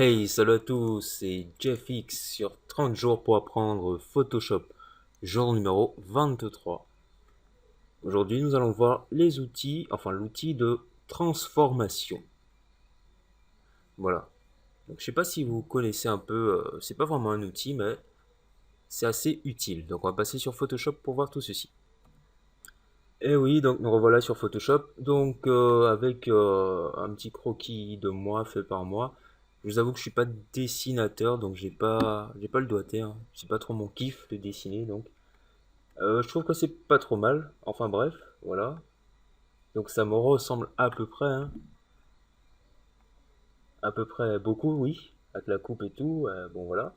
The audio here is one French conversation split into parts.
Hey, salut à tous, c'est JeffX sur 30 jours pour apprendre Photoshop, jour numéro 23. Aujourd'hui, nous allons voir les outils, enfin l'outil de transformation. Voilà. Donc, je sais pas si vous connaissez un peu, c'est pas vraiment un outil, mais c'est assez utile. Donc, on va passer sur Photoshop pour voir tout ceci. Et oui, donc nous revoilà sur Photoshop. Donc, avec un petit croquis de moi fait par moi. Je vous avoue que je suis pas dessinateur, donc j'ai pas le doigté, hein. C'est pas trop mon kiff de dessiner, donc. Je trouve que c'est pas trop mal. Enfin bref, voilà. Donc ça me ressemble à peu près, hein. À peu près beaucoup, oui. Avec la coupe et tout, bon voilà.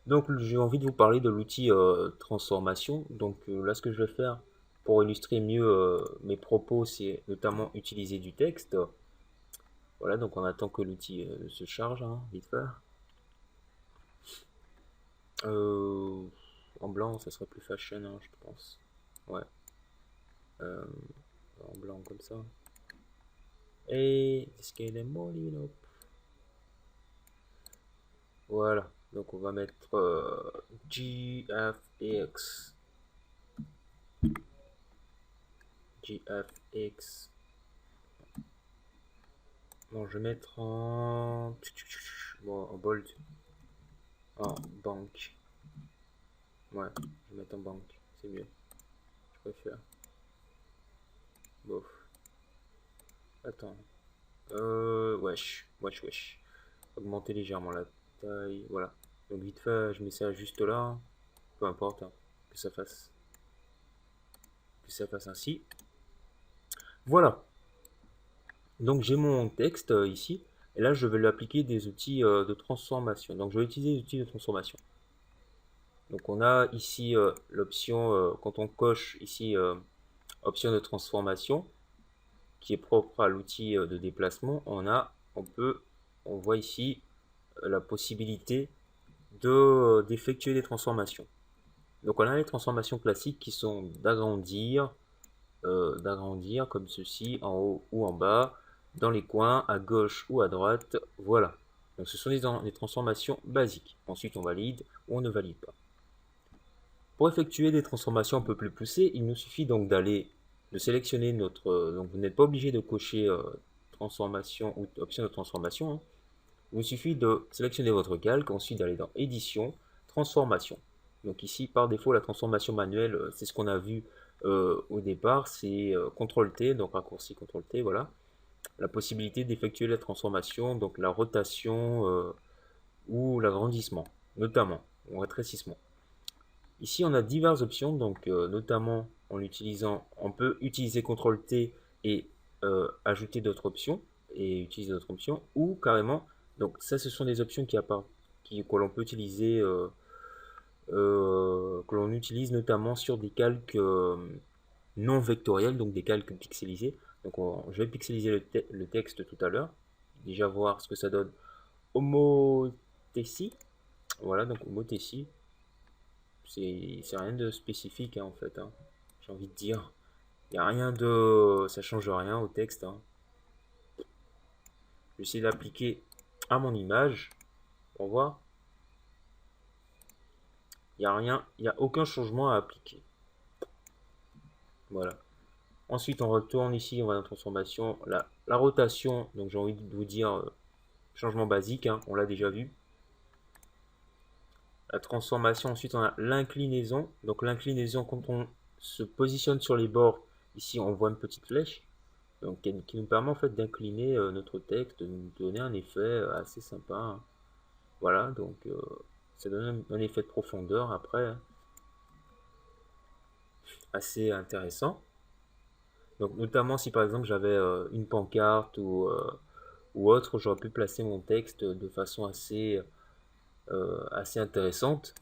Donc j'ai envie de vous parler de l'outil transformation. Donc là, ce que je vais faire pour illustrer mieux mes propos, c'est notamment utiliser du texte. Voilà, donc on attend que l'outil se charge, hein, vite fait. Euh, En blanc, ça serait plus fashion, hein, je pense. Ouais, euh, en blanc comme ça. Et scale molino. Voilà, donc on va mettre GFX. GFX. Bon, je vais mettre en. Bon, en bold. En banque. Ouais, je vais mettre en banque. C'est mieux. Je préfère. Bof. Attends. Wesh. Augmenter légèrement la taille. Voilà. Donc vite fait, je mets ça juste là. Peu importe, hein, que ça fasse. Que ça fasse ainsi. Voilà. Donc j'ai mon texte ici. Et là, je vais lui appliquer des outils de transformation. Donc je vais utiliser les outils de transformation. Donc on a ici l'option, quand on coche ici option de transformation, qui est propre à l'outil de déplacement, on voit ici la possibilité d'effectuer des transformations. Donc on a les transformations classiques qui sont d'agrandir comme ceci, en haut ou en bas, dans les coins, à gauche ou à droite, voilà. Donc ce sont des transformations basiques. Ensuite on valide ou on ne valide pas. Pour effectuer des transformations un peu plus poussées, il nous suffit donc de sélectionner notre. Donc vous n'êtes pas obligé de cocher transformation ou option de transformation, hein. Il vous suffit de sélectionner votre calque, ensuite d'aller dans édition, transformation. Donc ici, par défaut, la transformation manuelle, c'est ce qu'on a vu au départ, c'est CTRL T, donc raccourci CTRL T, voilà. La possibilité d'effectuer la transformation, donc la rotation ou l'agrandissement, notamment, ou rétrécissement. Ici, on a diverses options, donc notamment on peut utiliser CTRL T et ajouter d'autres options et utiliser d'autres options, ou carrément, donc ça, ce sont des options que l'on peut utiliser, que l'on utilise notamment sur des calques non vectoriels, donc des calques pixelisés. Donc je vais pixeliser le texte tout à l'heure, déjà voir ce que ça donne. Homothétie, voilà, donc homothétie, c'est rien de spécifique, hein, en fait, hein, j'ai envie de dire. Il n'y a rien de. Ça change rien au texte, hein. Je vais essayer d'appliquer à mon image. Pour voir. Il n'y a rien. Il n'y a aucun changement à appliquer. Voilà. Ensuite, on retourne ici. On va dans transformation. La rotation. Donc, j'ai envie de vous dire changement basique, hein, on l'a déjà vu. La transformation. Ensuite, on a l'inclinaison. Donc, l'inclinaison, quand on se positionne sur les bords, ici, on voit une petite flèche. Donc, qui nous permet en fait d'incliner notre texte, de nous donner un effet assez sympa, hein. Voilà, donc ça donne un effet de profondeur après, hein, assez intéressant. Donc notamment si par exemple j'avais une pancarte ou autre, j'aurais pu placer mon texte de façon assez intéressante.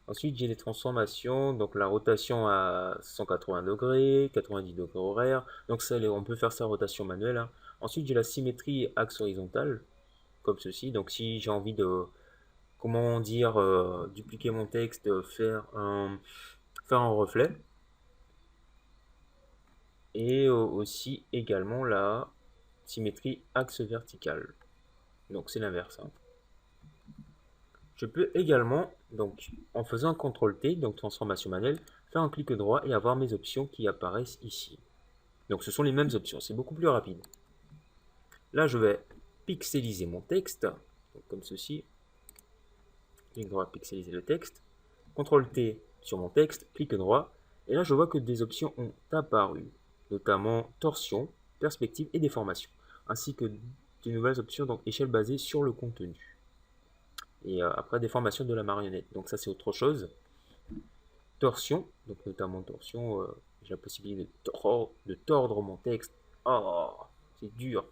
Ensuite j'ai les transformations, donc la rotation à 180 degrés, 90 degrés horaires, donc ça on peut faire ça en rotation manuelle, hein. Ensuite j'ai la symétrie axe horizontal, comme ceci, donc si j'ai envie de, comment dire, dupliquer mon texte, faire un reflet. Et aussi également la symétrie axe vertical. Donc c'est l'inverse, hein. Je peux également, donc en faisant un CTRL-T, donc transformation manuelle, faire un clic droit et avoir mes options qui apparaissent ici. Donc ce sont les mêmes options, c'est beaucoup plus rapide. Là, je vais pixeliser mon texte, donc comme ceci. Clic droit, pixeliser le texte. CTRL-T sur mon texte, clic droit. Et là, je vois que des options ont apparu, notamment torsion, perspective et déformation, ainsi que de nouvelles options, donc échelle basée sur le contenu. Et après, déformation de la marionnette. Donc ça, c'est autre chose. Torsion, donc notamment torsion, j'ai la possibilité de tordre mon texte. Oh, c'est dur.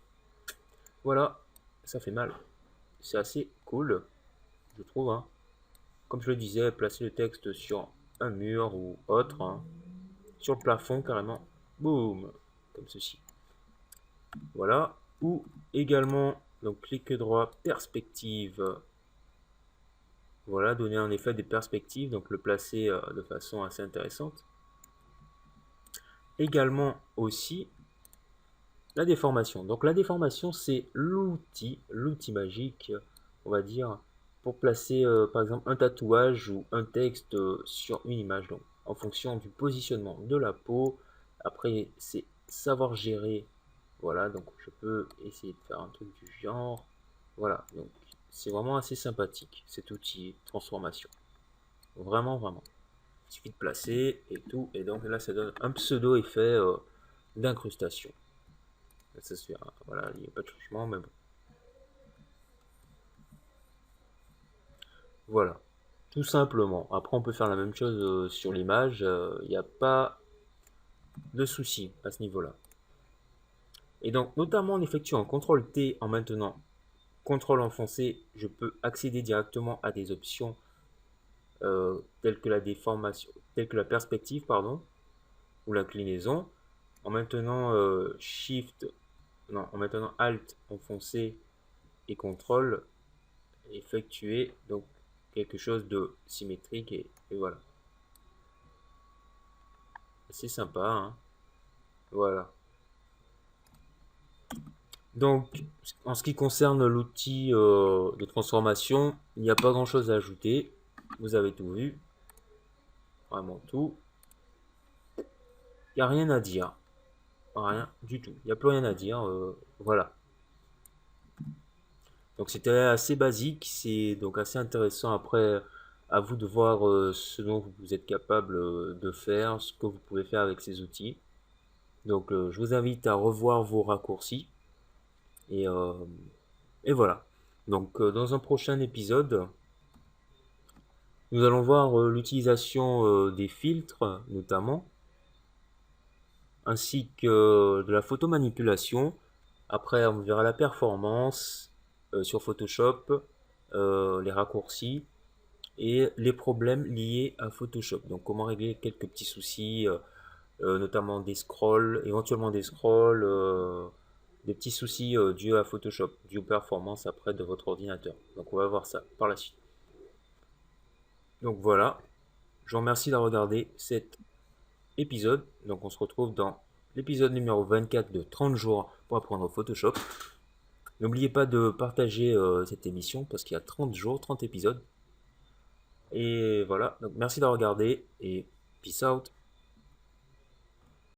Voilà, ça fait mal. C'est assez cool, je trouve. Hein. Comme je le disais, placer le texte sur un mur ou autre, hein, sur le plafond carrément. Boum, comme ceci. Voilà. Ou également, donc clic droit, perspective. Voilà, donner un effet de perspective, donc le placer de façon assez intéressante. Également aussi la déformation. Donc la déformation, c'est l'outil magique, on va dire, pour placer par exemple un tatouage ou un texte sur une image. Donc en fonction du positionnement de la peau. Après, c'est savoir gérer. Voilà, donc je peux essayer de faire un truc du genre. Voilà, donc c'est vraiment assez sympathique cet outil transformation. Vraiment, vraiment. Il suffit de placer et tout. Et donc là, ça donne un pseudo effet d'incrustation. Ça se fait, voilà, il n'y a pas de changement, mais bon. Voilà, tout simplement. Après, on peut faire la même chose sur l'image. Il n'y a pas de souci à ce niveau-là. Et donc, notamment en effectuant CTRL-T en maintenant CTRL enfoncé, je peux accéder directement à des options telles que la déformation, telles que la perspective, pardon, ou l'inclinaison. En maintenant en maintenant Alt enfoncé et CTRL, effectuer donc quelque chose de symétrique et voilà. C'est sympa, hein. Voilà. Donc, en ce qui concerne l'outil de transformation, il n'y a pas grand chose à ajouter. Vous avez tout vu. Vraiment tout. Il n'y a rien à dire. Rien du tout. Il n'y a plus rien à dire. Voilà. Donc c'était assez basique. C'est donc assez intéressant après. À vous de voir ce dont vous êtes capable de faire, ce que vous pouvez faire avec ces outils. Donc je vous invite à revoir vos raccourcis. Et, euh, et voilà. Donc dans un prochain épisode, nous allons voir l'utilisation des filtres notamment, ainsi que de la photomanipulation. Après, on verra la performance sur Photoshop, les raccourcis et les problèmes liés à Photoshop. Donc comment régler quelques petits soucis, notamment des scrolls, éventuellement des scrolls, des petits soucis dus à Photoshop, dus aux performances après de votre ordinateur. Donc on va voir ça par la suite. Donc voilà, je vous remercie d'avoir regardé cet épisode. Donc on se retrouve dans l'épisode numéro 24 de 30 jours pour apprendre Photoshop. N'oubliez pas de partager cette émission parce qu'il y a 30 jours, 30 épisodes. Et voilà, donc merci d'avoir regardé et peace out.